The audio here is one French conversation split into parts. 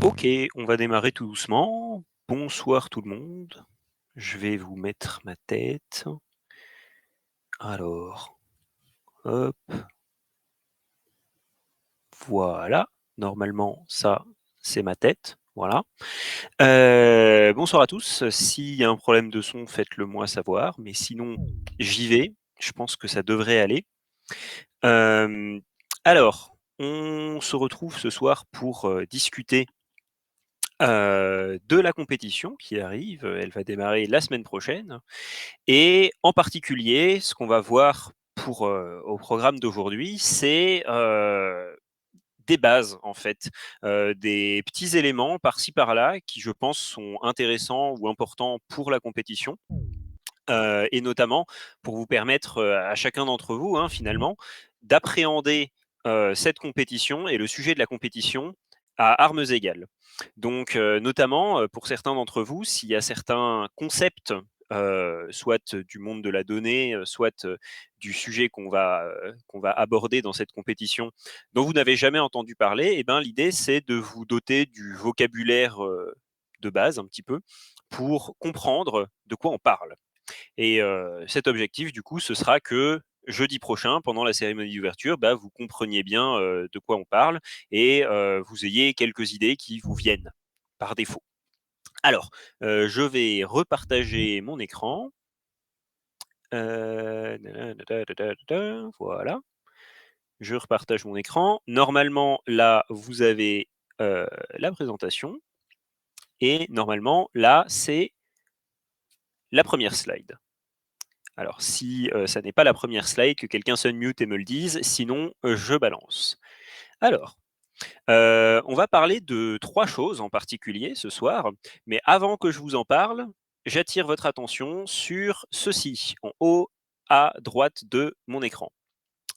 Ok, on va démarrer tout doucement. Bonsoir tout le monde. Je vais vous mettre ma tête. Alors, hop, voilà. Normalement, ça, c'est ma tête. Voilà. Bonsoir à tous. S'il y a un problème de son, faites-le moi savoir. Mais sinon, j'y vais. Je pense que ça devrait aller. Euh, alors, on se retrouve ce soir pour discuter de la compétition qui arrive. Elle va démarrer la semaine prochaine. Et en particulier, ce qu'on va voir au programme d'aujourd'hui, c'est des bases, en fait, des petits éléments par-ci par-là qui, je pense, sont intéressants ou importants pour la compétition. Et notamment pour vous permettre à chacun d'entre vous, hein, finalement, d'appréhender cette compétition et le sujet de la compétition à armes égales. Donc, notamment, pour certains d'entre vous, s'il y a certains concepts, soit du monde de la donnée, soit du sujet qu'on va aborder dans cette compétition, dont vous n'avez jamais entendu parler, eh ben, l'idée, c'est de vous doter du vocabulaire de base, un petit peu, pour comprendre de quoi on parle. Et cet objectif, du coup, ce sera que jeudi prochain, pendant la cérémonie d'ouverture, bah, vous compreniez bien de quoi on parle et vous ayez quelques idées qui vous viennent par défaut. Alors, je vais repartager mon écran. Voilà, je repartage mon écran. Normalement, là, vous avez la présentation et normalement, là, c'est la première slide. Alors, si ça n'est pas la première slide, que quelqu'un s'unmute et me le dise, sinon je balance. Alors, on va parler de 3 choses en particulier ce soir, mais avant que je vous en parle, j'attire votre attention sur ceci, en haut à droite de mon écran.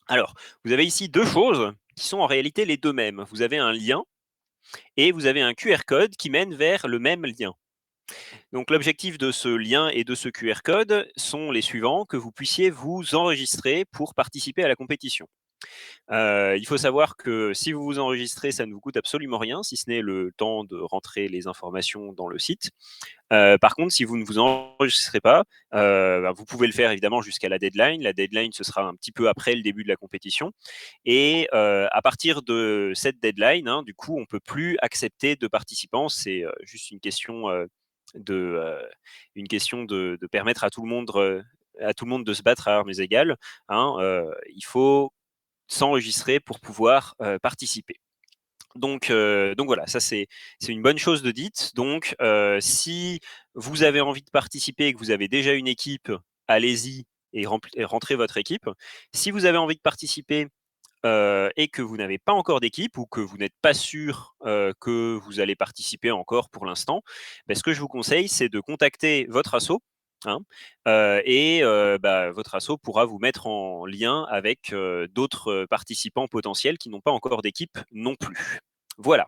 Alors, vous avez ici 2 choses qui sont en réalité les 2 mêmes. Vous avez un lien et vous avez un QR code qui mène vers le même lien. Donc l'objectif de ce lien et de ce QR code sont les suivants, que vous puissiez vous enregistrer pour participer à la compétition. Il faut savoir que si vous vous enregistrez, ça ne vous coûte absolument rien, si ce n'est le temps de rentrer les informations dans le site. Par contre, si vous ne vous enregistrez pas, vous pouvez le faire évidemment jusqu'à la deadline. La deadline, ce sera un petit peu après le début de la compétition. Et à partir de cette deadline, hein, du coup, on ne peut plus accepter de participants. C'est juste une question de permettre à tout le monde de se battre à armes égales. Hein, il faut s'enregistrer pour pouvoir participer. Donc voilà, ça c'est une bonne chose de dite. Donc si vous avez envie de participer et que vous avez déjà une équipe, allez-y et rentrez votre équipe. Si vous avez envie de participer et que vous n'avez pas encore d'équipe ou que vous n'êtes pas sûr que vous allez participer encore pour l'instant, ce que je vous conseille, c'est de contacter votre asso. Hein, et votre asso pourra vous mettre en lien avec d'autres participants potentiels qui n'ont pas encore d'équipe non plus. Voilà.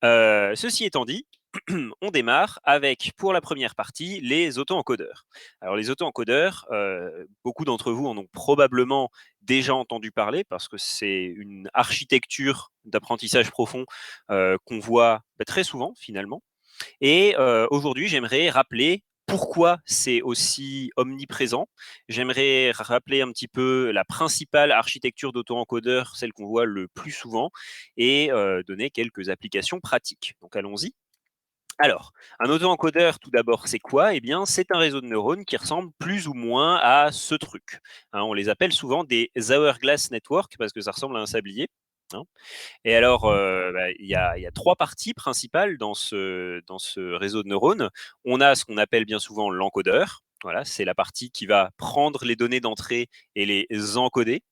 Ceci étant dit, on démarre avec, pour la première partie, les auto-encodeurs. Alors les auto-encodeurs, beaucoup d'entre vous en ont probablement déjà entendu parler parce que c'est une architecture d'apprentissage profond qu'on voit très souvent finalement. Et aujourd'hui, j'aimerais rappeler pourquoi c'est aussi omniprésent. J'aimerais rappeler un petit peu la principale architecture d'auto-encodeur, celle qu'on voit le plus souvent, et donner quelques applications pratiques. Donc allons-y. Alors, un auto-encodeur, tout d'abord, c'est quoi? Eh bien, c'est un réseau de neurones qui ressemble plus ou moins à ce truc. Hein, on les appelle souvent des Hourglass Network parce que ça ressemble à un sablier. Hein. Et alors, il y a 3 parties principales dans ce réseau de neurones. On a ce qu'on appelle bien souvent l'encodeur. Voilà, c'est la partie qui va prendre les données d'entrée et les encoder,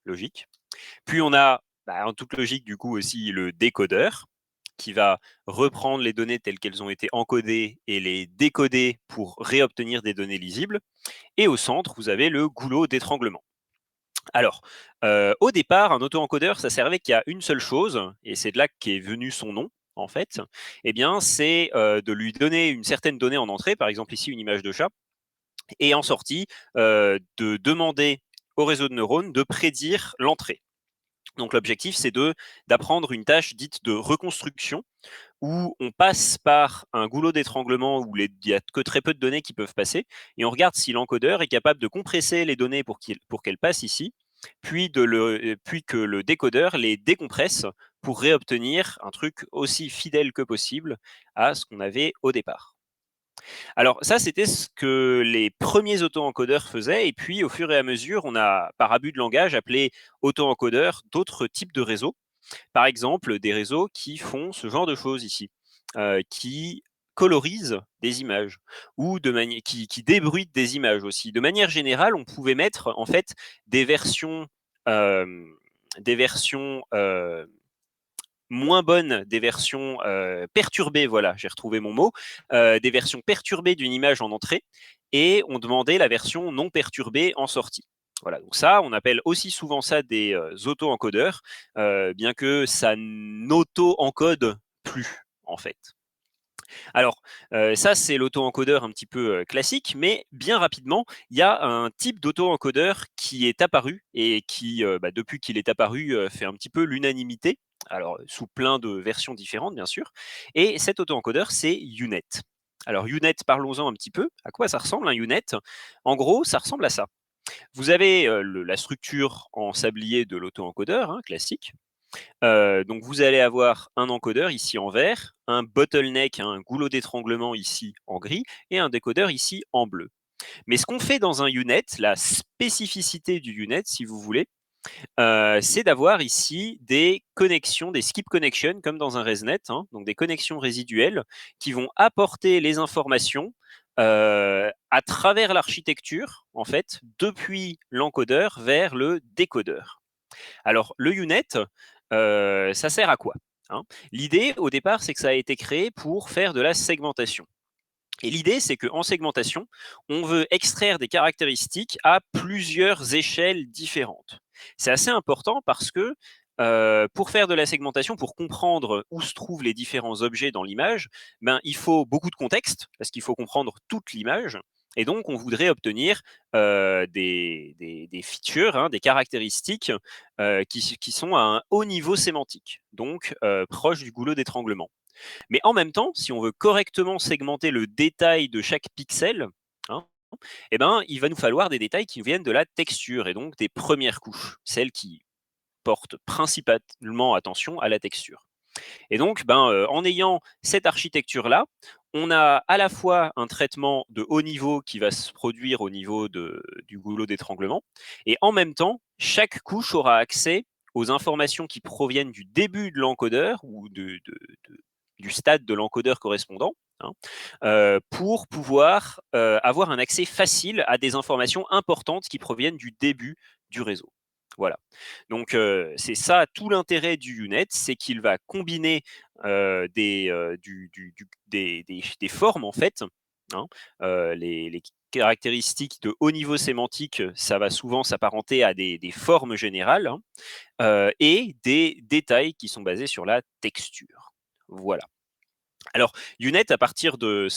logique. Puis on a, en toute logique, du coup, aussi le décodeur, qui va reprendre les données telles qu'elles ont été encodées et les décoder pour réobtenir des données lisibles. Et au centre, vous avez le goulot d'étranglement. Alors, au départ, un auto-encodeur, ça servait qu'à une seule chose, et c'est de là qu'est venu son nom, en fait. Eh bien, c'est de lui donner une certaine donnée en entrée, par exemple ici une image de chat, et en sortie, de demander au réseau de neurones de prédire l'entrée. Donc l'objectif, c'est d'apprendre une tâche dite de reconstruction, où on passe par un goulot d'étranglement où il n'y a que très peu de données qui peuvent passer, et on regarde si l'encodeur est capable de compresser les données pour qu'elles passent ici, puis que le décodeur les décompresse pour réobtenir un truc aussi fidèle que possible à ce qu'on avait au départ. Alors ça, c'était ce que les premiers auto-encodeurs faisaient, et puis au fur et à mesure, on a, par abus de langage, appelé auto-encodeurs d'autres types de réseaux. Par exemple, des réseaux qui font ce genre de choses ici, qui colorisent des images ou qui débruitent des images aussi. De manière générale, on pouvait mettre en fait des versions, des versions moins bonnes, des versions perturbées, voilà, j'ai retrouvé mon mot, des versions perturbées d'une image en entrée, et on demandait la version non perturbée en sortie. Voilà, donc ça, on appelle aussi souvent ça des auto-encodeurs, bien que ça n'auto-encode plus, en fait. Alors, ça, c'est l'auto-encodeur un petit peu classique, mais bien rapidement, il y a un type d'auto-encodeur qui est apparu et qui, depuis qu'il est apparu, fait un petit peu l'unanimité. Alors, sous plein de versions différentes, bien sûr. Et cet auto-encodeur, c'est UNet. Alors, UNet, parlons-en un petit peu. À quoi ça ressemble un UNet? En gros, ça ressemble à ça. Vous avez la structure en sablier de l'auto-encodeur, hein, classique. Donc vous allez avoir un encodeur ici en vert, un bottleneck, hein, un goulot d'étranglement ici en gris, et un décodeur ici en bleu. Mais ce qu'on fait dans un UNet, la spécificité du UNet, si vous voulez, c'est d'avoir ici des connexions, des skip connections, comme dans un ResNet, hein, donc des connexions résiduelles qui vont apporter les informations à travers l'architecture, en fait, depuis l'encodeur vers le décodeur. Alors, le UNet, ça sert à quoi, hein? L'idée, au départ, c'est que ça a été créé pour faire de la segmentation. Et l'idée, c'est qu'en segmentation, on veut extraire des caractéristiques à plusieurs échelles différentes. C'est assez important parce que pour faire de la segmentation, pour comprendre où se trouvent les différents objets dans l'image, ben, il faut beaucoup de contexte, parce qu'il faut comprendre toute l'image. Et donc, on voudrait obtenir des features, hein, des caractéristiques qui sont à un haut niveau sémantique, donc proche du goulot d'étranglement. Mais en même temps, si on veut correctement segmenter le détail de chaque pixel, hein, eh ben, il va nous falloir des détails qui viennent de la texture, et donc des premières couches, celles qui portent principalement attention à la texture. Et donc, en ayant cette architecture-là, on a à la fois un traitement de haut niveau qui va se produire au niveau du goulot d'étranglement, et en même temps, chaque couche aura accès aux informations qui proviennent du début de l'encodeur ou du stade de l'encodeur correspondant, hein, pour pouvoir avoir un accès facile à des informations importantes qui proviennent du début du réseau. Voilà. Donc c'est ça tout l'intérêt du UNet, c'est qu'il va combiner des formes en fait, hein, les caractéristiques de haut niveau sémantique, ça va souvent s'apparenter à des formes générales, hein, et des détails qui sont basés sur la texture. Voilà. Alors, UNet, à partir du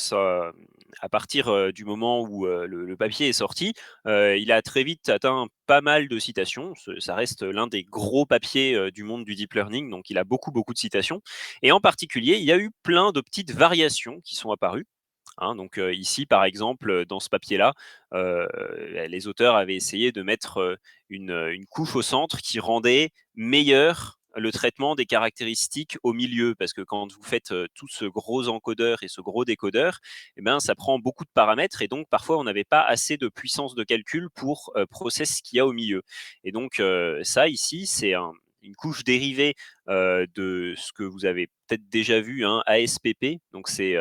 moment où le papier est sorti, il a très vite atteint pas mal de citations. Ça reste l'un des gros papiers du monde du deep learning, donc il a beaucoup, beaucoup de citations. Et en particulier, il y a eu plein de petites variations qui sont apparues, hein. Donc ici, par exemple, dans ce papier-là, les auteurs avaient essayé de mettre une couche au centre qui rendait meilleur le traitement des caractéristiques au milieu, parce que quand vous faites tout ce gros encodeur et ce gros décodeur, eh ben, ça prend beaucoup de paramètres, et donc parfois on n'avait pas assez de puissance de calcul pour processer ce qu'il y a au milieu. Et donc ça ici, c'est une couche dérivée de ce que vous avez peut-être déjà vu, hein, ASPP, donc c'est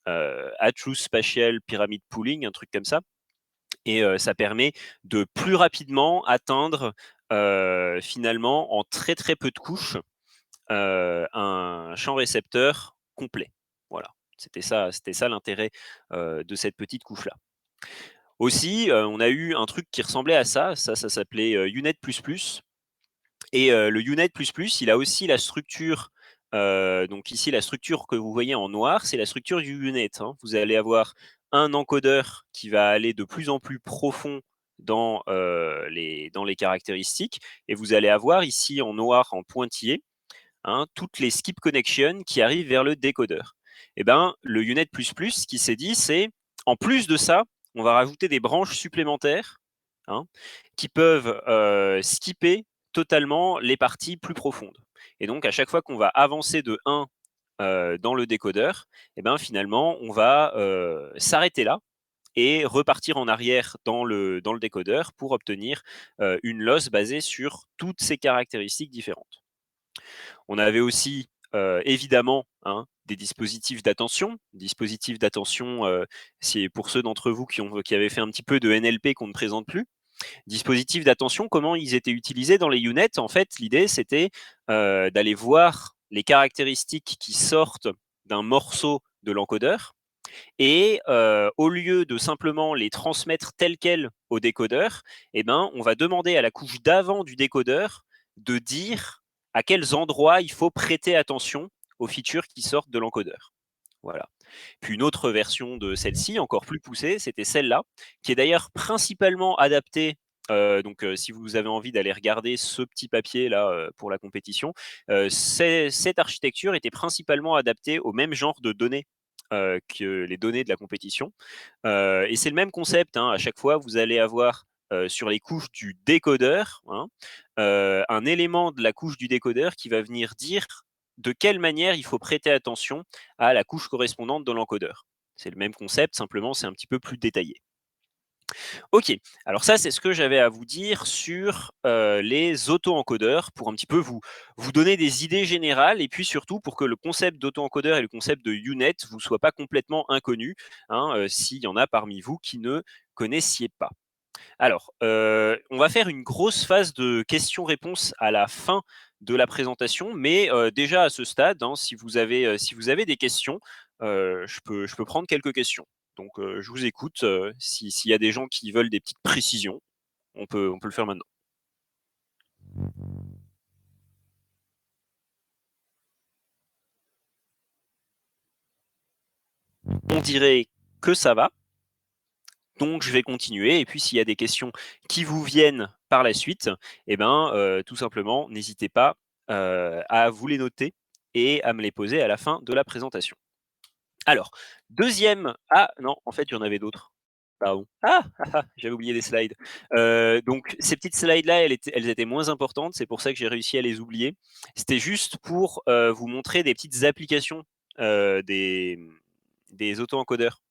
Atrue Spatial Pyramid Pooling, un truc comme ça. Et ça permet de plus rapidement atteindre finalement en très très peu de couches un champ récepteur complet. Voilà, c'était ça l'intérêt de cette petite couche-là. Aussi, on a eu un truc qui ressemblait à ça s'appelait UNet++. Et le UNet++, il a aussi la structure, donc ici la structure que vous voyez en noir, c'est la structure du UNet, hein. Vous allez avoir un encodeur qui va aller de plus en plus profond dans dans les caractéristiques, et vous allez avoir ici en noir en pointillé, hein, toutes les skip connections qui arrivent vers le décodeur. Et ben, le UNet++, ce qui s'est dit, c'est en plus de ça, on va rajouter des branches supplémentaires, hein, qui peuvent skipper totalement les parties plus profondes. Et donc, à chaque fois qu'on va avancer de 1 dans le décodeur, et ben, finalement, on va s'arrêter là et repartir en arrière dans le décodeur pour obtenir une loss basée sur toutes ces caractéristiques différentes. On avait aussi évidemment, hein, des dispositifs d'attention. Dispositifs d'attention, c'est pour ceux d'entre vous qui avaient fait un petit peu de NLP qu'on ne présente plus. Dispositifs d'attention, comment ils étaient utilisés dans les UNet? En fait, l'idée, c'était d'aller voir les caractéristiques qui sortent d'un morceau de l'encodeur et au lieu de simplement les transmettre telles quelles au décodeur, eh ben, on va demander à la couche d'avant du décodeur de dire à quels endroits il faut prêter attention aux features qui sortent de l'encodeur. Voilà. Puis une autre version de celle-ci, encore plus poussée, c'était celle-là, qui est d'ailleurs principalement adaptée. Donc, si vous avez envie d'aller regarder ce petit papier là pour la compétition, cette architecture était principalement adaptée au même genre de données que les données de la compétition. Et c'est le même concept, hein. À chaque fois, vous allez avoir sur les couches du décodeur, hein, un élément de la couche du décodeur qui va venir dire de quelle manière il faut prêter attention à la couche correspondante de l'encodeur. C'est le même concept, simplement c'est un petit peu plus détaillé. Ok, alors ça c'est ce que j'avais à vous dire sur les auto-encodeurs, pour un petit peu vous donner des idées générales, et puis surtout pour que le concept d'auto-encodeur et le concept de UNet vous soient pas complètement inconnus, hein, s'il y en a parmi vous qui ne connaissiez pas. Alors, on va faire une grosse phase de questions-réponses à la fin de la présentation, mais déjà à ce stade, hein, si vous avez des questions, je peux prendre quelques questions. Donc, je vous écoute, s'il y a des gens qui veulent des petites précisions, on peut le faire maintenant. On dirait que ça va, donc je vais continuer, et puis s'il y a des questions qui vous viennent par la suite, eh ben, tout simplement, n'hésitez pas, à vous les noter et à me les poser à la fin de la présentation. Alors, deuxième. Ah non, en fait, il y en avait d'autres. Pardon. J'avais oublié des slides. Donc ces petites slides-là, elles étaient moins importantes, c'est pour ça que j'ai réussi à les oublier. C'était juste pour, vous montrer des petites applications, des auto-encodeurs.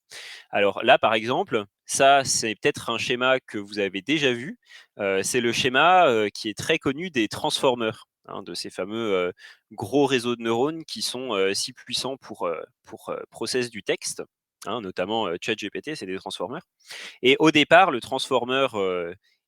Alors là, par exemple, ça, c'est peut-être un schéma que vous avez déjà vu. C'est le schéma qui est très connu des transformers, hein, de ces fameux gros réseaux de neurones qui sont si puissants pour process du texte, hein, notamment ChatGPT, c'est des transformers. Et au départ, le transformer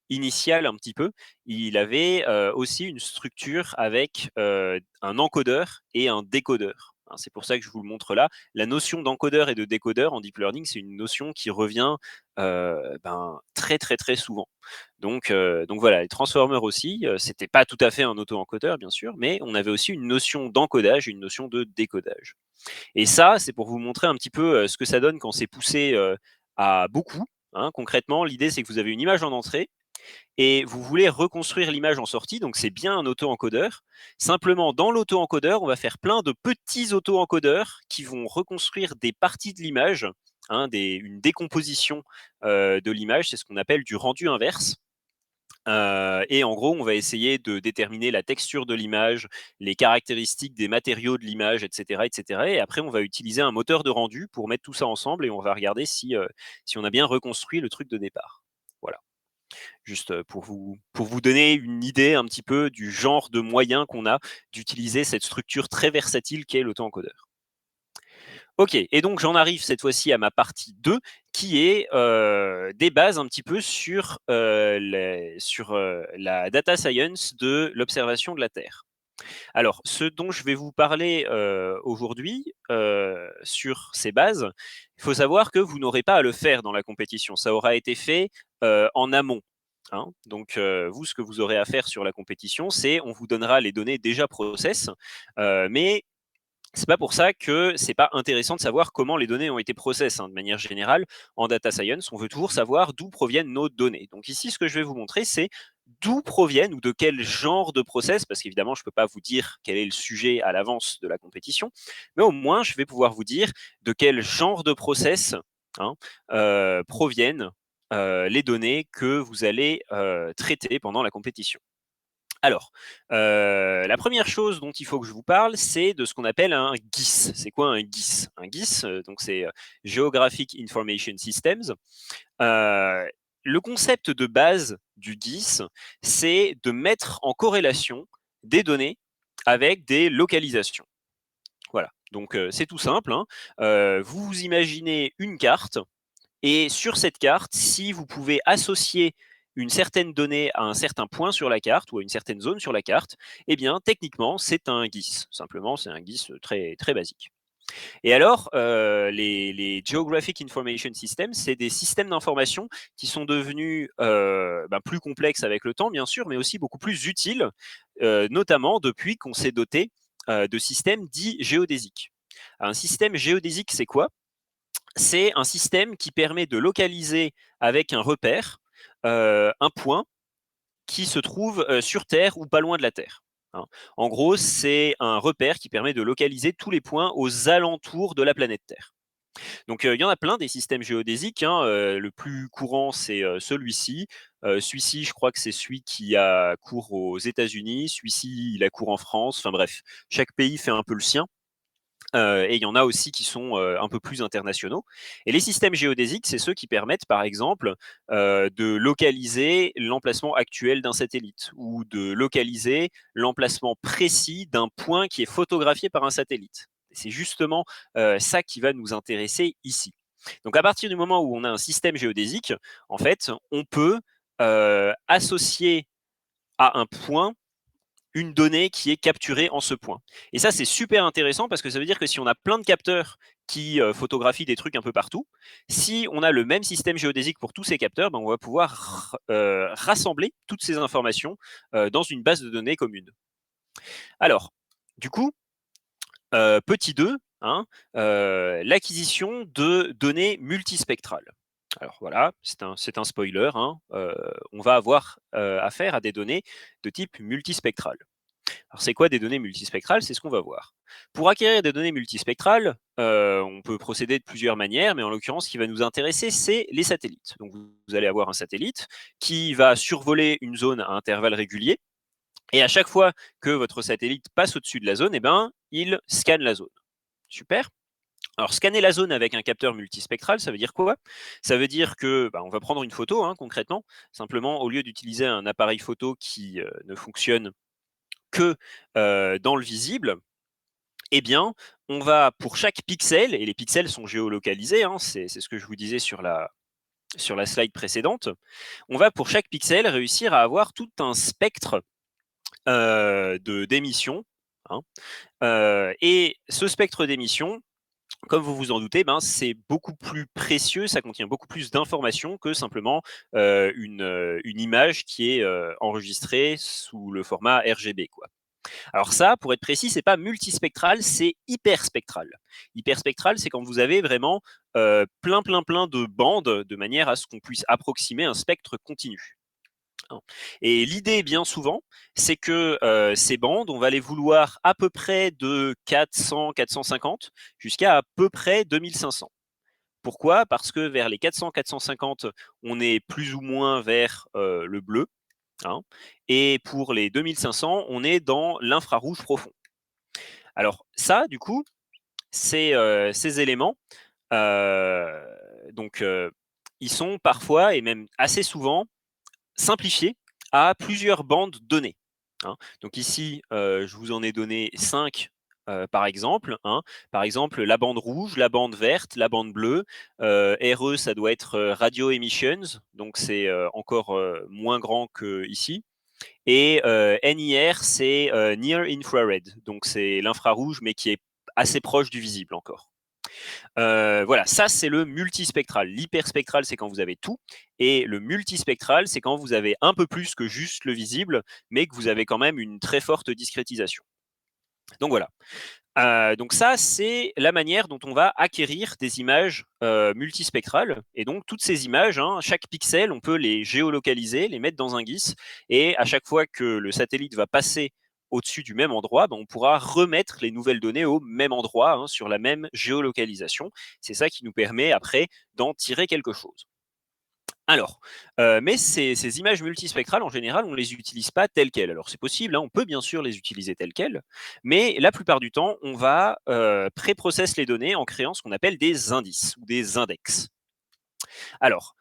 initial, un petit peu, il avait aussi une structure avec un encodeur et un décodeur. Hein, c'est pour ça que je vous le montre là. La notion d'encodeur et de décodeur en deep learning, c'est une notion qui revient très très très souvent. Donc voilà, les transformers aussi, c'était pas tout à fait un auto-encodeur bien sûr, mais on avait aussi une notion d'encodage et une notion de décodage. Et ça, c'est pour vous montrer un petit peu ce que ça donne quand c'est poussé à beaucoup, hein. Concrètement, l'idée, c'est que vous avez une image en entrée et vous voulez reconstruire l'image en sortie, donc c'est bien un auto-encodeur. Simplement, dans l'auto-encodeur, on va faire plein de petits auto-encodeurs qui vont reconstruire des parties de l'image, hein, une décomposition de l'image, c'est ce qu'on appelle du rendu inverse. Et en gros, on va essayer de déterminer la texture de l'image, les caractéristiques des matériaux de l'image, et cetera, et cetera. Et après, on va utiliser un moteur de rendu pour mettre tout ça ensemble et on va regarder si on a bien reconstruit le truc de départ. Voilà, juste pour vous donner une idée un petit peu du genre de moyen qu'on a d'utiliser cette structure très versatile qu'est l'auto-encodeur. Ok, et donc j'en arrive cette fois-ci à ma partie 2, qui est des bases un petit peu sur la data science de l'observation de la Terre. Alors, ce dont je vais vous parler aujourd'hui sur ces bases, il faut savoir que vous n'aurez pas à le faire dans la compétition. Ça aura été fait en amont, hein. Donc, vous, ce que vous aurez à faire sur la compétition, c'est on vous donnera les données déjà process, mais c'est pas pour ça que c'est pas intéressant de savoir comment les données ont été processées. De manière générale, en data science, on veut toujours savoir d'où proviennent nos données. Donc ici, ce que je vais vous montrer, c'est d'où proviennent ou de quel genre de process, parce qu'évidemment, je ne peux pas vous dire quel est le sujet à l'avance de la compétition, mais au moins, je vais pouvoir vous dire de quel genre de process proviennent les données que vous allez traiter pendant la compétition. Alors, la première chose dont il faut que je vous parle, c'est de ce qu'on appelle un GIS. C'est quoi un GIS? Un GIS, donc c'est Geographic Information Systems. Le concept de base du GIS, c'est de mettre en corrélation des données avec des localisations. Voilà, donc c'est tout simple. Vous vous imaginez une carte, et sur cette carte, si vous pouvez associer une certaine donnée à un certain point sur la carte ou à une certaine zone sur la carte, eh bien, techniquement, c'est un GIS. Simplement, c'est un GIS très, très basique. Et alors, les Geographic Information Systems, c'est des systèmes d'information qui sont devenus plus complexes avec le temps, bien sûr, mais aussi beaucoup plus utiles, notamment depuis qu'on s'est doté de systèmes dits géodésiques. Un système géodésique, c'est quoi? C'est un système qui permet de localiser avec un repère un point qui se trouve sur Terre ou pas loin de la Terre. En gros, c'est un repère qui permet de localiser tous les points aux alentours de la planète Terre. Donc, il y en a plein des systèmes géodésiques. Le plus courant, c'est celui-ci. Celui-ci, je crois que c'est celui qui a cours aux États-Unis. Celui-ci, il a cours en France. Enfin bref, chaque pays fait un peu le sien. Et il y en a aussi qui sont un peu plus internationaux. Et les systèmes géodésiques, c'est ceux qui permettent, par exemple, de localiser l'emplacement actuel d'un satellite ou de localiser l'emplacement précis d'un point qui est photographié par un satellite. C'est justement ça qui va nous intéresser ici. Donc à partir du moment où on a un système géodésique, en fait, on peut associer à un point une donnée qui est capturée en ce point. Et ça, c'est super intéressant parce que ça veut dire que si on a plein de capteurs qui photographient des trucs un peu partout, si on a le même système géodésique pour tous ces capteurs, on va pouvoir rassembler toutes ces informations dans une base de données commune. Alors, du coup, petit 2, l'acquisition de données multispectrales. Alors voilà, c'est un spoiler, on va avoir affaire à des données de type multispectral. Alors, c'est quoi des données multispectrales? C'est ce qu'on va voir. Pour acquérir des données multispectrales, on peut procéder de plusieurs manières, mais en l'occurrence, ce qui va nous intéresser, c'est les satellites. Donc, vous allez avoir un satellite qui va survoler une zone à intervalles réguliers, et à chaque fois que votre satellite passe au-dessus de la zone, il scanne la zone. Super. Alors, scanner la zone avec un capteur multispectral, ça veut dire quoi? Ça veut dire que, on va prendre une photo, concrètement. Simplement, au lieu d'utiliser un appareil photo qui ne fonctionne que dans le visible, eh bien, on va pour chaque pixel, et les pixels sont géolocalisés, c'est ce que je vous disais sur la slide précédente, on va pour chaque pixel réussir à avoir tout un spectre d'émission. Et ce spectre d'émission, comme vous vous en doutez, c'est beaucoup plus précieux, ça contient beaucoup plus d'informations que simplement une image qui est enregistrée sous le format RGB, quoi. Alors ça, pour être précis, c'est pas multispectral, c'est hyperspectral. Hyperspectral, c'est quand vous avez vraiment plein de bandes de manière à ce qu'on puisse approximer un spectre continu. Et l'idée, bien souvent, c'est que ces bandes, on va les vouloir à peu près de 400, 450 jusqu'à peu près 2500. Pourquoi? Parce que vers les 400, 450, on est plus ou moins vers le bleu. Et pour les 2500, on est dans l'infrarouge profond. Alors ça, du coup, ces éléments, donc ils sont parfois et même assez souvent simplifiés à plusieurs bandes données. Donc ici, je vous en ai donné 5 par exemple. Par exemple, la bande rouge, la bande verte, la bande bleue. RE, ça doit être radio emissions, donc c'est encore moins grand qu'ici. Et NIR, c'est Near Infrared, donc c'est l'infrarouge, mais qui est assez proche du visible encore. Voilà, ça c'est le multispectral. L'hyperspectral, c'est quand vous avez tout, et le multispectral, c'est quand vous avez un peu plus que juste le visible, mais que vous avez quand même une très forte discrétisation. Donc voilà. Donc ça, c'est la manière dont on va acquérir des images, multispectrales et donc toutes ces images, hein, chaque pixel, on peut les géolocaliser, les mettre dans un GIS et à chaque fois que le satellite va passer au-dessus du même endroit, on pourra remettre les nouvelles données au même endroit, hein, sur la même géolocalisation. C'est ça qui nous permet après d'en tirer quelque chose. Alors, mais ces images multispectrales, en général, on ne les utilise pas telles quelles. Alors c'est possible, hein, on peut bien sûr les utiliser telles quelles, mais la plupart du temps, on va, pré-process les données en créant ce qu'on appelle des indices ou des index. Alors,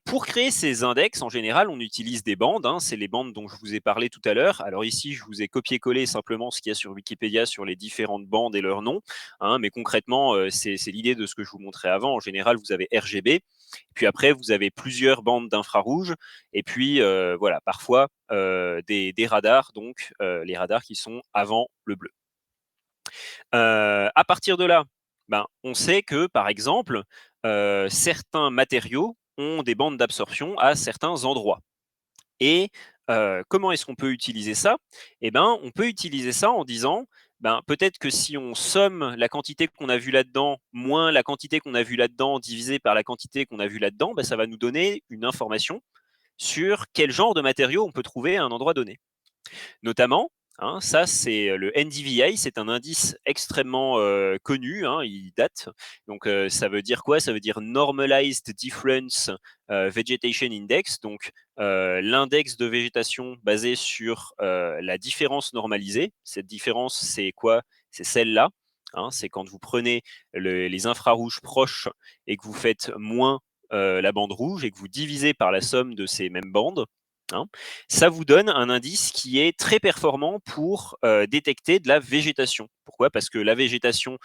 pour créer ces index, en général, on utilise des bandes, hein, c'est les bandes dont je vous ai parlé tout à l'heure. Alors ici, je vous ai copié-collé simplement ce qu'il y a sur Wikipédia sur les différentes bandes et leurs noms, hein, mais concrètement, c'est l'idée de ce que je vous montrais avant. En général, vous avez RGB, puis après, vous avez plusieurs bandes d'infrarouge, et puis voilà, parfois des radars, donc les radars qui sont avant le bleu. À partir de là, on sait que, par exemple, certains matériaux ont des bandes d'absorption à certains endroits. Et comment est-ce qu'on peut utiliser ça? Eh ben, on peut utiliser ça en disant, peut-être que si on somme la quantité qu'on a vue là-dedans, moins la quantité qu'on a vue là-dedans, divisé par la quantité qu'on a vue là-dedans, ça va nous donner une information sur quel genre de matériaux on peut trouver à un endroit donné. Notamment, hein, ça c'est le NDVI, c'est un indice extrêmement connu, hein, il date. Donc ça veut dire quoi? Ça veut dire Normalized Difference Vegetation Index, donc l'index de végétation basé sur la différence normalisée. Cette différence, c'est quoi? C'est celle-là. Hein, c'est quand vous prenez les infrarouges proches et que vous faites moins la bande rouge et que vous divisez par la somme de ces mêmes bandes. Hein, ça vous donne un indice qui est très performant pour détecter de la végétation. Pourquoi? Parce que la végétation,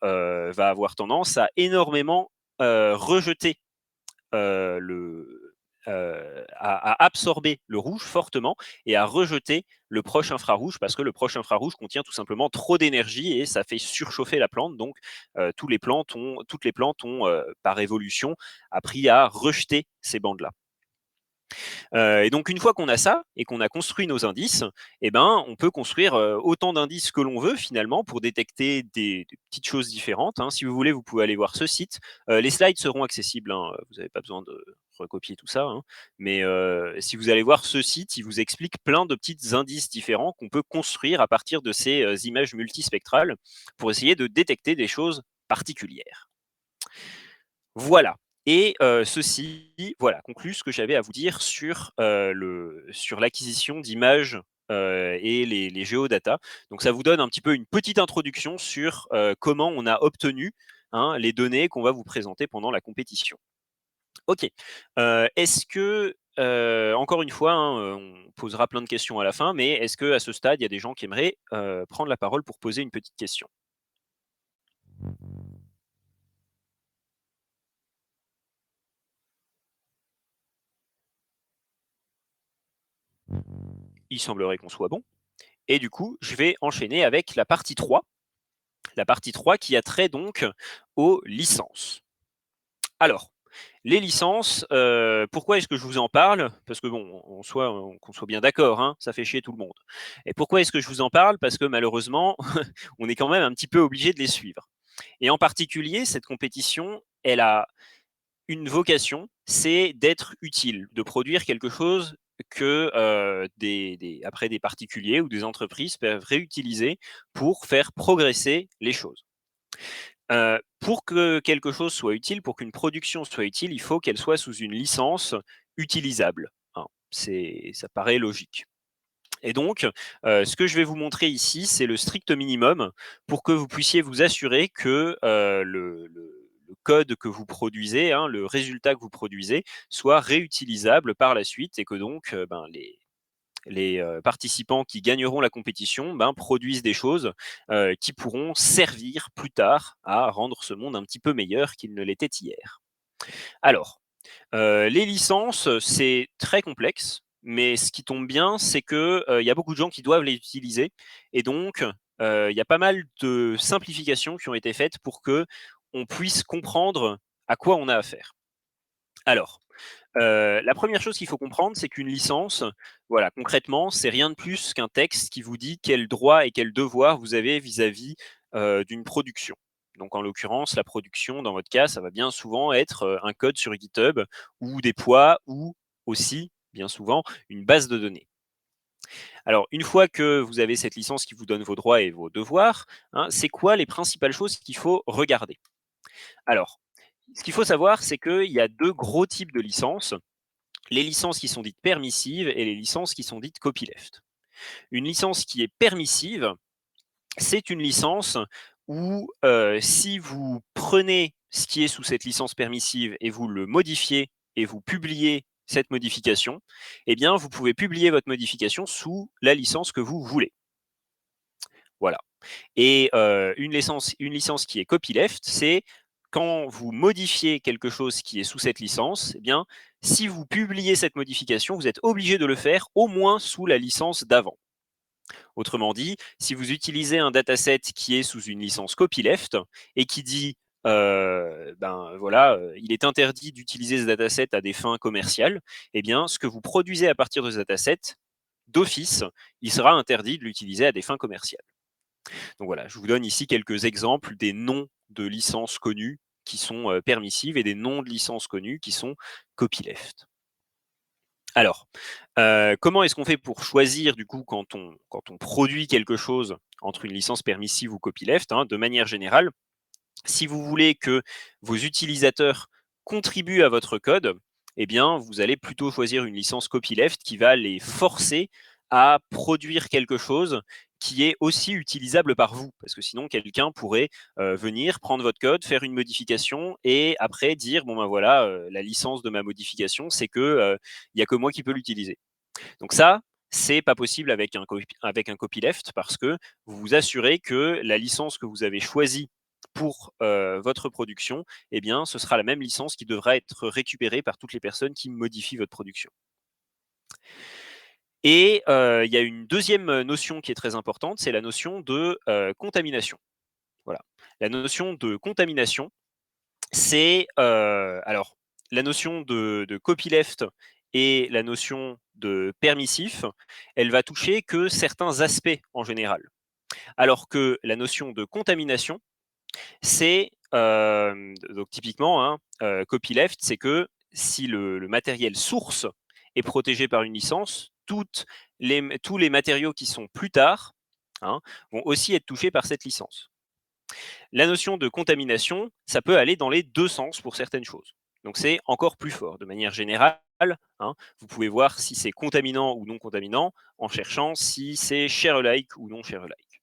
va avoir tendance à énormément rejeter à absorber le rouge fortement et à rejeter le proche infrarouge parce que le proche infrarouge contient tout simplement trop d'énergie et ça fait surchauffer la plante. Donc, toutes les plantes ont par évolution appris à rejeter ces bandes-là. Et donc une fois qu'on a ça et qu'on a construit nos indices, on peut construire autant d'indices que l'on veut finalement pour détecter des petites choses différentes, hein. Si vous voulez, vous pouvez aller voir ce site. Les slides seront accessibles, hein, vous n'avez pas besoin de recopier tout ça, hein. Mais si vous allez voir ce site, il vous explique plein de petits indices différents qu'on peut construire à partir de ces images multispectrales pour essayer de détecter des choses particulières. Voilà. Et ceci, voilà, conclut ce que j'avais à vous dire sur l'acquisition d'images, et les géodata. Donc ça vous donne un petit peu une petite introduction sur, comment on a obtenu, hein, les données qu'on va vous présenter pendant la compétition. OK. Est-ce que, encore une fois, hein, on posera plein de questions à la fin, mais est-ce qu'à ce stade, il y a des gens qui aimeraient, prendre la parole pour poser une petite question? Il semblerait qu'on soit bon. Et du coup, je vais enchaîner avec la partie 3. La partie 3 qui a trait donc aux licences. Alors, les licences, pourquoi est-ce que je vous en parle? Parce que bon, qu'on soit bien d'accord, hein, ça fait chier tout le monde. Et pourquoi est-ce que je vous en parle? Parce que malheureusement, on est quand même un petit peu obligé de les suivre. Et en particulier, cette compétition, elle a une vocation, c'est d'être utile, de produire quelque chose que après des particuliers ou des entreprises peuvent réutiliser pour faire progresser les choses. Pour que quelque chose soit utile, pour qu'une production soit utile, il faut qu'elle soit sous une licence utilisable, hein. Ça paraît logique. Et donc, ce que je vais vous montrer ici, c'est le strict minimum pour que vous puissiez vous assurer que le code que vous produisez, hein, le résultat que vous produisez, soit réutilisable par la suite et que donc les participants qui gagneront la compétition produisent des choses qui pourront servir plus tard à rendre ce monde un petit peu meilleur qu'il ne l'était hier. Alors, les licences, c'est très complexe, mais ce qui tombe bien, c'est que, il y a beaucoup de gens qui doivent les utiliser et donc, il y a pas mal de simplifications qui ont été faites pour que on puisse comprendre à quoi on a affaire. Alors, La première chose qu'il faut comprendre, c'est qu'une licence, voilà, concrètement, c'est rien de plus qu'un texte qui vous dit quels droits et quels devoirs vous avez vis-à-vis, d'une production. Donc en l'occurrence, la production, dans votre cas, ça va bien souvent être, un code sur GitHub ou des poids ou aussi, bien souvent, une base de données. Alors une fois que vous avez cette licence qui vous donne vos droits et vos devoirs, hein, c'est quoi les principales choses qu'il faut regarder? Alors, ce qu'il faut savoir, c'est qu'il y a 2 gros types de licences. Les licences qui sont dites permissives et les licences qui sont dites copyleft. Une licence qui est permissive, c'est une licence où si vous prenez ce qui est sous cette licence permissive et vous le modifiez et vous publiez cette modification, eh bien vous pouvez publier votre modification sous la licence que vous voulez. Voilà. Et une licence qui est copyleft, c'est quand vous modifiez quelque chose qui est sous cette licence, eh bien, si vous publiez cette modification, vous êtes obligé de le faire au moins sous la licence d'avant. Autrement dit, si vous utilisez un dataset qui est sous une licence copyleft et qui dit ben voilà, il est interdit d'utiliser ce dataset à des fins commerciales, eh bien, ce que vous produisez à partir de ce dataset, d'office, il sera interdit de l'utiliser à des fins commerciales. Donc voilà, je vous donne ici quelques exemples des noms de licences connues qui sont permissives et des noms de licences connues qui sont copyleft. Alors, comment est-ce qu'on fait pour choisir du coup quand on produit quelque chose entre une licence permissive ou copyleft, hein? De manière générale, si vous voulez que vos utilisateurs contribuent à votre code, eh bien, vous allez plutôt choisir une licence copyleft qui va les forcer à produire quelque chose qui est aussi utilisable par vous. Parce que sinon, quelqu'un pourrait venir, prendre votre code, faire une modification et après dire, bon ben voilà, la licence de ma modification, c'est que il n'y a que moi qui peux l'utiliser. Donc ça, c'est pas possible avec un copyleft parce que vous vous assurez que la licence que vous avez choisie pour votre production, eh bien, ce sera la même licence qui devra être récupérée par toutes les personnes qui modifient votre production. Et il y a une deuxième notion qui est très importante, c'est la notion de contamination. Voilà. La notion de contamination, c'est alors la notion de copyleft et la notion de permissif, elle va toucher que certains aspects en général. Alors que la notion de contamination, c'est donc typiquement, hein, copyleft, c'est que si le matériel source est protégé par une licence, tous les matériaux qui sont plus tard, hein, vont aussi être touchés par cette licence. La notion de contamination, ça peut aller dans les 2 sens pour certaines choses. Donc c'est encore plus fort. De manière générale, hein, vous pouvez voir si c'est contaminant ou non contaminant en cherchant si c'est share-alike ou non share-alike.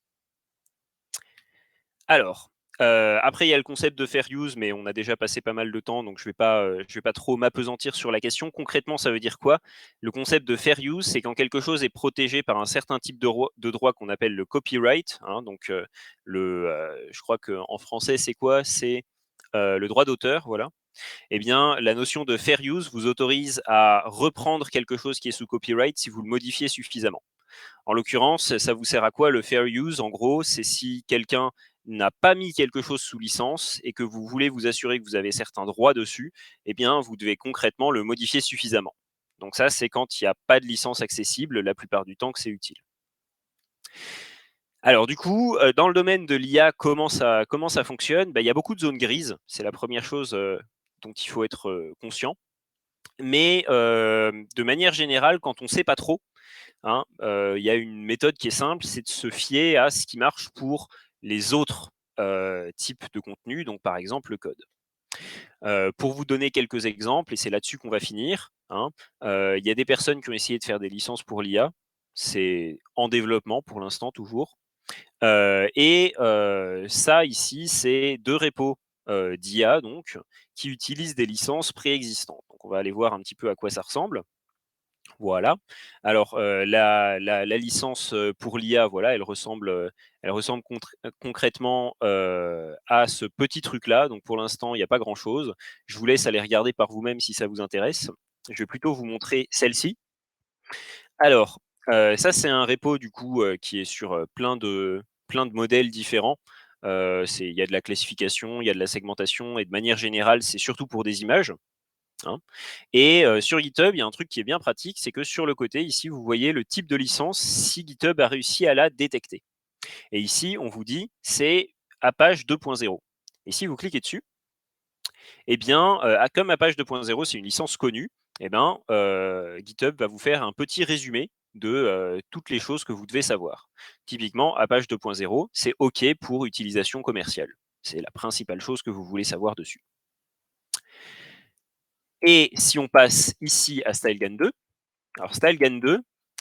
Alors, après il y a le concept de fair use, mais on a déjà passé pas mal de temps, donc je vais pas trop m'appesantir sur la question. Concrètement, ça veut dire quoi? Le concept de fair use, c'est quand quelque chose est protégé par un certain type de droit qu'on appelle le copyright, hein, donc je crois qu'en français, c'est quoi? C'est, le droit d'auteur, voilà. Eh bien, la notion de fair use vous autorise à reprendre quelque chose qui est sous copyright si vous le modifiez suffisamment. En l'occurrence, ça vous sert à quoi le fair use? En gros, c'est si quelqu'un n'a pas mis quelque chose sous licence et que vous voulez vous assurer que vous avez certains droits dessus, eh bien, vous devez concrètement le modifier suffisamment. Donc ça, c'est quand il n'y a pas de licence accessible, la plupart du temps que c'est utile. Alors du coup, dans le domaine de l'IA, comment ça fonctionne? Bah, il y a beaucoup de zones grises, c'est la première chose, dont il faut être, conscient. Mais, de manière générale, quand on ne sait pas trop, hein, il y a une méthode qui est simple, c'est de se fier à ce qui marche pour les autres, types de contenus, donc par exemple le code. Pour vous donner quelques exemples et c'est là-dessus qu'on va finir, hein, il y a des personnes qui ont essayé de faire des licences pour l'IA. C'est en développement pour l'instant toujours. Ça ici, c'est 2 repos, d'IA donc, qui utilisent des licences préexistantes. Donc on va aller voir un petit peu à quoi ça ressemble. Voilà. Alors, la licence, pour l'IA, voilà, elle ressemble concrètement, à ce petit truc-là. Donc pour l'instant, il n'y a pas grand-chose. Je vous laisse aller regarder par vous-même si ça vous intéresse. Je vais plutôt vous montrer celle-ci. Alors, ça, c'est un repo du coup, qui est sur, plein de modèles différents. Il y a de la classification, il y a de la segmentation et de manière générale, c'est surtout pour des images. Hein. Et sur GitHub, il y a un truc qui est bien pratique, c'est que sur le côté, ici, vous voyez le type de licence si GitHub a réussi à la détecter. Et ici, on vous dit, c'est Apache 2.0. Et si vous cliquez dessus, eh bien, comme Apache 2.0, c'est une licence connue, eh ben, GitHub va vous faire un petit résumé de toutes les choses que vous devez savoir. Typiquement, Apache 2.0, c'est OK pour utilisation commerciale. C'est la principale chose que vous voulez savoir dessus. Et si on passe ici à StyleGAN 2, alors StyleGAN 2,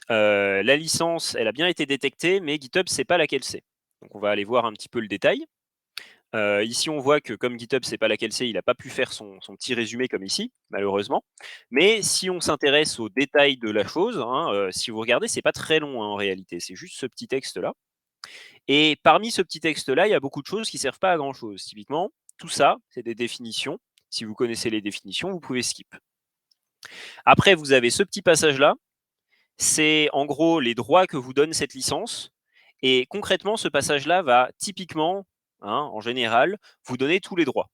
la licence, elle a bien été détectée, mais GitHub ne sait pas laquelle c'est. Donc on va aller voir un petit peu le détail. Ici, on voit que comme GitHub ne sait pas laquelle c'est, il n'a pas pu faire son petit résumé comme ici, malheureusement. Mais si on s'intéresse aux détails de la chose, hein, si vous regardez, c'est pas très long hein, en réalité, c'est juste ce petit texte-là. Et parmi ce petit texte-là, il y a beaucoup de choses qui ne servent pas à grand-chose. Typiquement, tout ça, c'est des définitions. Si vous connaissez les définitions, vous pouvez skip. Après, vous avez ce petit passage-là. C'est en gros les droits que vous donne cette licence. Et concrètement, ce passage-là va typiquement, hein, en général, vous donner tous les droits.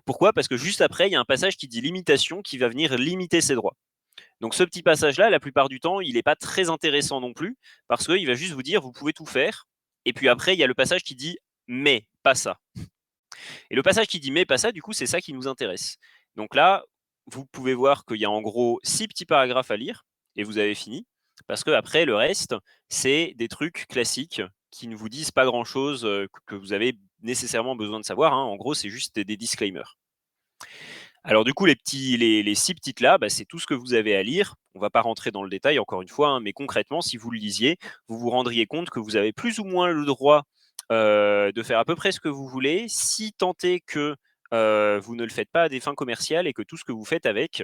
Pourquoi? Parce que juste après, il y a un passage qui dit limitation qui va venir limiter ces droits. Donc ce petit passage-là, la plupart du temps, il n'est pas très intéressant non plus, parce qu'il va juste vous dire, vous pouvez tout faire. Et puis après, il y a le passage qui dit, mais pas ça. Et le passage qui dit, mais pas ça, du coup, c'est ça qui nous intéresse. Donc là, vous pouvez voir qu'il y a en gros 6 petits paragraphes à lire, et vous avez fini. Parce que après, le reste, c'est des trucs classiques qui ne vous disent pas grand-chose que vous avez nécessairement besoin de savoir. Hein. En gros, c'est juste des disclaimers. Alors du coup, les 6 petites là, c'est tout ce que vous avez à lire. On ne va pas rentrer dans le détail encore une fois, hein, mais concrètement, si vous le lisiez, vous vous rendriez compte que vous avez plus ou moins le droit de faire à peu près ce que vous voulez, si tant est que vous ne le faites pas à des fins commerciales et que tout ce que vous faites avec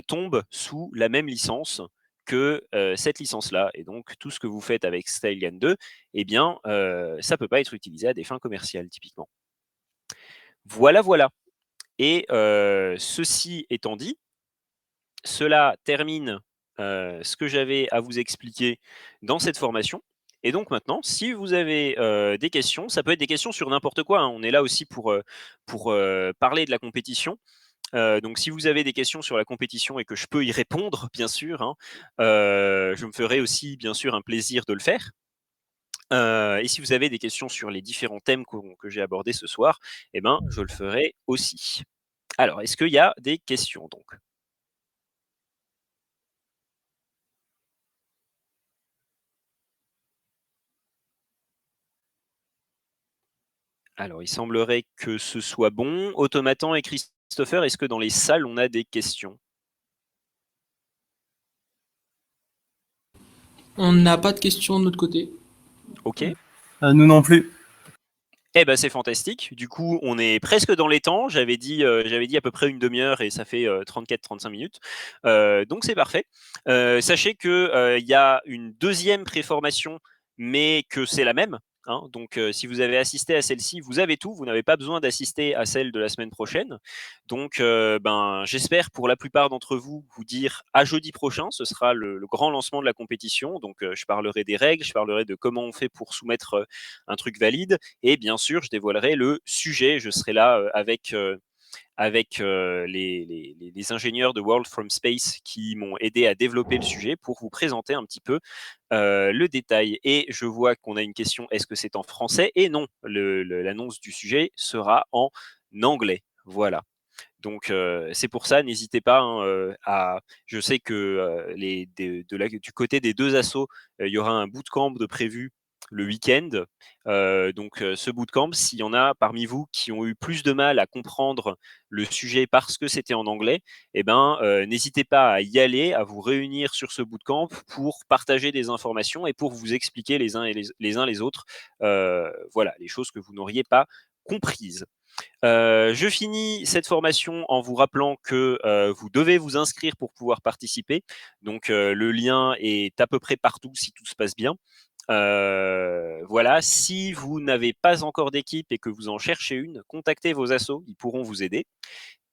tombe sous la même licence que cette licence-là. Et donc, tout ce que vous faites avec StyleGAN 2, ça ne peut pas être utilisé à des fins commerciales, typiquement. Voilà. Et ceci étant dit, cela termine ce que j'avais à vous expliquer dans cette formation. Et donc maintenant, si vous avez des questions, ça peut être des questions sur n'importe quoi. Hein. On est là aussi pour parler de la compétition. Donc si vous avez des questions sur la compétition et que je peux y répondre, bien sûr, hein, je me ferai aussi bien sûr un plaisir de le faire. Et si vous avez des questions sur les différents thèmes que j'ai abordés ce soir, je le ferai aussi. Alors, est-ce qu'il y a des questions donc? Alors, il semblerait que ce soit bon. Automatan et Christopher, est-ce que dans les salles, on a des questions? On n'a pas de questions de notre côté. Ok. Nous non plus. Eh ben c'est fantastique. Du coup, on est presque dans les temps. J'avais dit à peu près une demi-heure et ça fait 34-35 minutes. Donc c'est parfait. Sachez que il y a une deuxième préformation, mais que c'est la même. Hein. Donc si vous avez assisté à celle-ci, vous avez tout. Vous n'avez pas besoin d'assister à celle de la semaine prochaine. Donc j'espère pour la plupart d'entre vous vous dire à jeudi prochain. Ce sera le grand lancement de la compétition. Donc je parlerai des règles, je parlerai de comment on fait pour soumettre un truc valide. Et bien sûr, je dévoilerai le sujet. Je serai là avec les ingénieurs de World from Space qui m'ont aidé à développer le sujet pour vous présenter un petit peu le détail. Et je vois qu'on a une question, est-ce que c'est en français? Et non, l'annonce du sujet sera en anglais. Voilà. Donc c'est pour ça, n'hésitez pas à. Je sais que du côté des deux assos, il y aura un bootcamp de prévu le week-end. Donc ce bootcamp, s'il y en a parmi vous qui ont eu plus de mal à comprendre le sujet parce que c'était en anglais, n'hésitez pas à y aller, à vous réunir sur ce bootcamp pour partager des informations et pour vous expliquer les uns les autres, voilà, les choses que vous n'auriez pas comprises. Je finis cette formation en vous rappelant que vous devez vous inscrire pour pouvoir participer. Donc le lien est à peu près partout si tout se passe bien. Voilà, si vous n'avez pas encore d'équipe et que vous en cherchez une, contactez vos assos, ils pourront vous aider.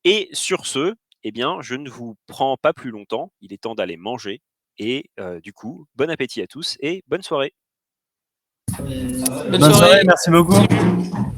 Et sur ce, je ne vous prends pas plus longtemps, il est temps d'aller manger. Et du coup, bon appétit à tous et bonne soirée. Bonne Bonne soirée, soirée. merci beaucoup.